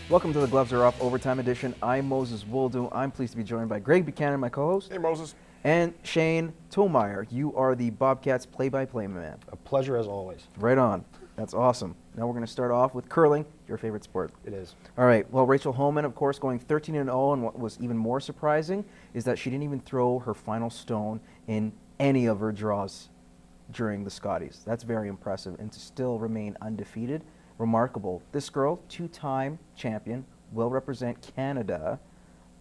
Welcome to the Gloves Are Off Overtime Edition. I'm Moses Woldu. I'm pleased to be joined by Greg Buchanan, my co-host. Hey, Moses. And Shane Tomeyer. You are the Bobcats play-by-play man. A pleasure as always. Right on. That's awesome. Now we're going to start off with curling, your favorite sport. It is. All right. Well, Rachel Homan, of course, going 13-0, and what was even more surprising is that she didn't even throw her final stone in any of her draws during the Scotties. That's very impressive, and to still remain undefeated, remarkable. This girl, two-time champion, will represent Canada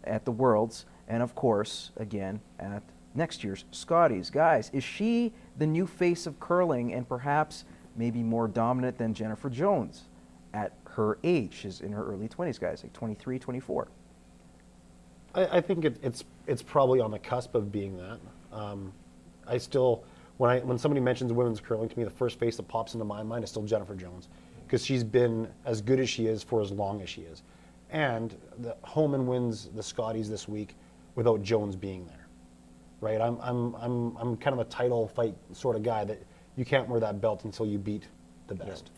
at the Worlds, and of course, again, at next year's Scotties. Guys, is she the new face of curling and perhaps maybe more dominant than Jennifer Jones at her age? She's in her early 20s, guys, like 23, 24. I think it's probably on the cusp of being that. I still, when somebody mentions women's curling to me, the first face that pops into my mind is still Jennifer Jones, because she's been as good as she is for as long as she is. And Homan wins the Scotties this week without Jones being there, right? I'm kind of a title fight sort of guy that you can't wear that belt until you beat the best.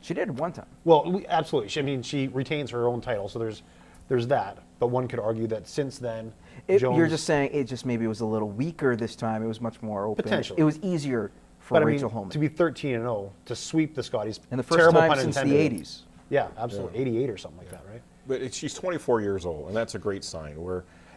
She did one time. Well, absolutely. She retains her own title, so there's that. But one could argue that since then, Jones. You're just saying it just maybe was a little weaker this time. It was much more open. Potentially. It was easier for But Rachel I mean, Homan. to be 13-0, to sweep the Scotties, And the first terrible time pun since the intended. 80s. Yeah, absolutely. 88 or something like that, right? But she's 24 years old, and that's a great sign.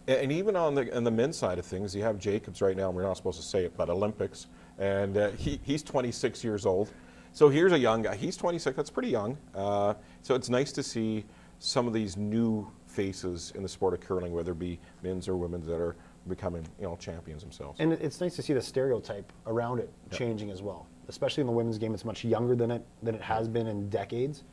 And even on the men's side of things, you have Jacobs right now. We're not supposed to say it, but Olympics, and he's 26 years old. So here's a young guy. He's 26. That's pretty young. So it's nice to see some of these new faces in the sport of curling, whether it be men's or women's, that are becoming champions themselves. And it's nice to see the stereotype around it changing as well. Especially in the women's game, it's much younger than it has been in decades.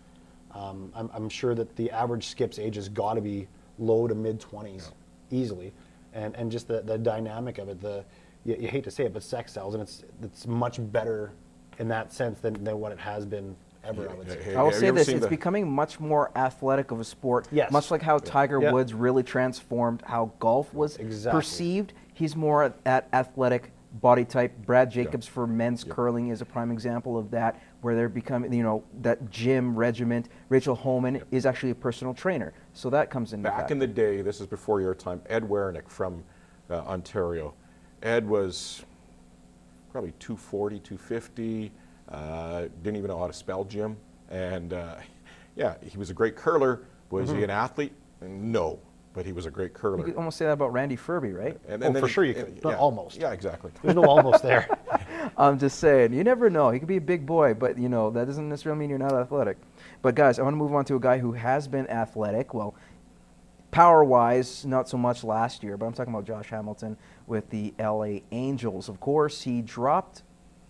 I'm sure that the average skip's age has got to be low to mid 20s easily, and just the dynamic of it. You hate to say it, but sex sells, and it's much better in that sense than what it has been ever. I would say. I will Have you say ever this, seen it's becoming much more athletic of a sport. Yes. Much like how Tiger Yeah. Woods really transformed how golf was Exactly. perceived. He's more at athletic body type. Brad Jacobs for men's curling is a prime example of that, where they're becoming, that gym regiment. Rachel Homan is actually a personal trainer. So that comes into Back in the day, this is before your time, Ed Wernick from Ontario. Ed was probably 240, 250, didn't even know how to spell gym. And he was a great curler. Was he an athlete? No, but he was a great curler. You could almost say that about Randy Furby, right? And Oh, then for sure you could. Not almost. Yeah, exactly. There's no almost there. I'm just saying, you never know. He could be a big boy, but that doesn't necessarily mean you're not athletic. But guys, I want to move on to a guy who has been athletic. Well, power-wise, not so much last year, but I'm talking about Josh Hamilton with the LA Angels. Of course, he dropped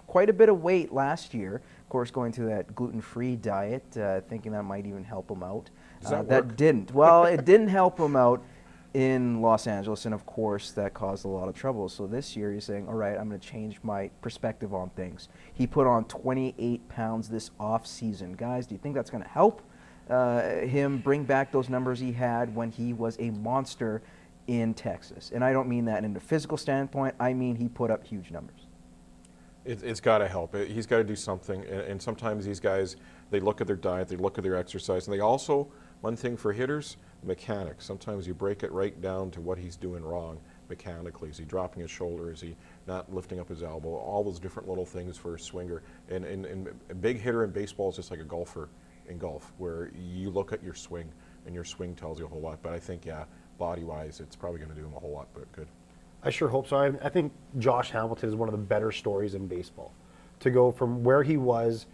quite a bit of weight last year. Of course, going to that gluten-free diet, thinking that might even help him out. Does that That work? didn't. Well, it didn't help him out in Los Angeles, and of course that caused a lot of trouble. So this year he's saying, all right, I'm going to change my perspective on things. He put on 28 pounds this off season. Guys, do you think that's going to help him bring back those numbers he had when he was a monster in Texas? And I don't mean that in a physical standpoint. I mean he put up huge numbers. It's got to help. He's got to do something. And sometimes these guys, they look at their diet, they look at their exercise, and they also, one thing for hitters, mechanics. Sometimes you break it right down to what he's doing wrong mechanically. Is he dropping his shoulder? Is he not lifting up his elbow? All those different little things for a swinger. And a big hitter in baseball is just like a golfer in golf, where you look at your swing, and your swing tells you a whole lot. But I think, body-wise, it's probably going to do him a whole lot good. I sure hope so. I think Josh Hamilton is one of the better stories in baseball. To go from where he was,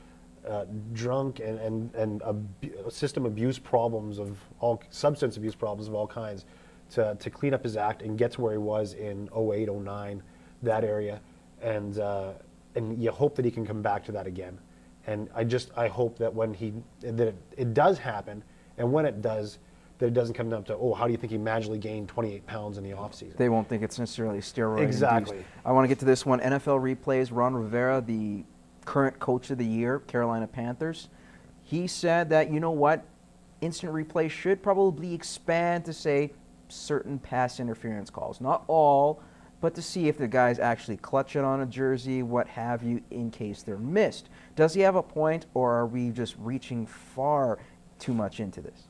drunk and system abuse problems substance abuse problems of all kinds, to clean up his act and get to where he was in 08, 09, that area, and you hope that he can come back to that again. And I hope that it does happen, and when it does, that it doesn't come down to, how do you think he magically gained 28 pounds in the offseason? They won't think it's necessarily steroid Exactly. induced. I want to get to this one. NFL replays. Ron Rivera, the current coach of the year, Carolina Panthers, he said that, instant replay should probably expand to say certain pass interference calls. Not all, but to see if the guys actually clutch it on a jersey, what have you, in case they're missed. Does he have a point, or are we just reaching far too much into this?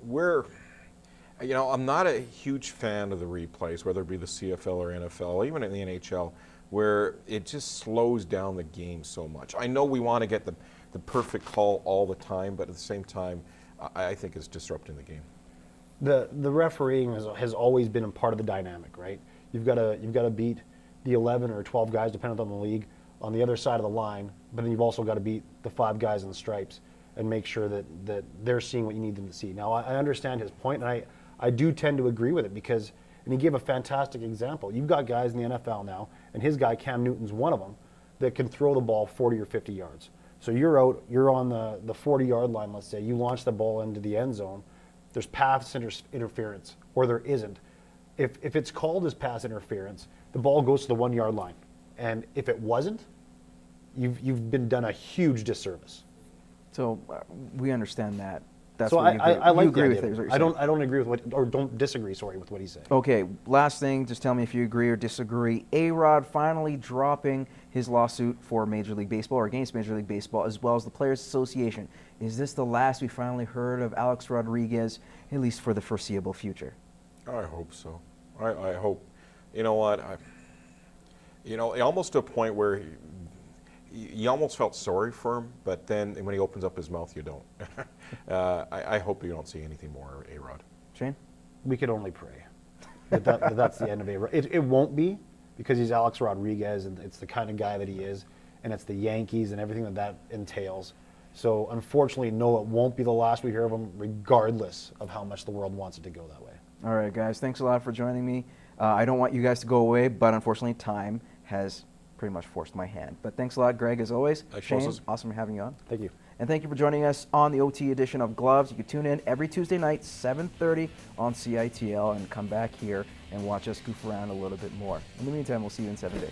we're, you know, I'm not a huge fan of the replays, whether it be the CFL or NFL, even in the NHL, where it just slows down the game so much. I know we want to get the perfect call all the time, but at the same time, I think it's disrupting the game. The refereeing has always been a part of the dynamic, right? You've got to beat the 11 or 12 guys, depending on the league, on the other side of the line, but then you've also got to beat the 5 guys in the stripes and make sure that they're seeing what you need them to see. Now, I understand his point, and I do tend to agree with it because, and he gave a fantastic example. You've got guys in the NFL now, and his guy, Cam Newton's one of them, that can throw the ball 40 or 50 yards. So you're on the 40-yard line, let's say, you launch the ball into the end zone, there's pass interference, or there isn't. If it's called as pass interference, the ball goes to the 1-yard line. And if it wasn't, you've been done a huge disservice. So we understand that. That's So what you agree. I like You the agree idea. with it, is what you're I saying. don't agree with what, or don't disagree, sorry, with what he's saying. Okay, last thing, just tell me if you agree or disagree. A-Rod finally dropping his lawsuit for Major League Baseball, or against Major League Baseball, as well as the Players Association. Is this the last we finally heard of Alex Rodriguez, at least for the foreseeable future? I hope so. I hope. You know what? Almost to a point where you almost felt sorry for him, but then when he opens up his mouth, you don't. I hope you don't see anything more of A-Rod. Shane? We could only pray that's the end of A-Rod. It won't be, because he's Alex Rodriguez, and it's the kind of guy that he is, and it's the Yankees and everything that entails. So unfortunately, no, it won't be the last we hear of him, regardless of how much the world wants it to go that way. All right, guys, thanks a lot for joining me. I don't want you guys to go away, but unfortunately, time has pretty much forced my hand. But thanks a lot, Greg, as always. Thanks, Shane, Moses. awesome having you on. Thank you. And thank you for joining us on the OT edition of Gloves. You can tune in every Tuesday night, 7:30 on CITL, and come back here and watch us goof around a little bit more. In the meantime, we'll see you in 7 days.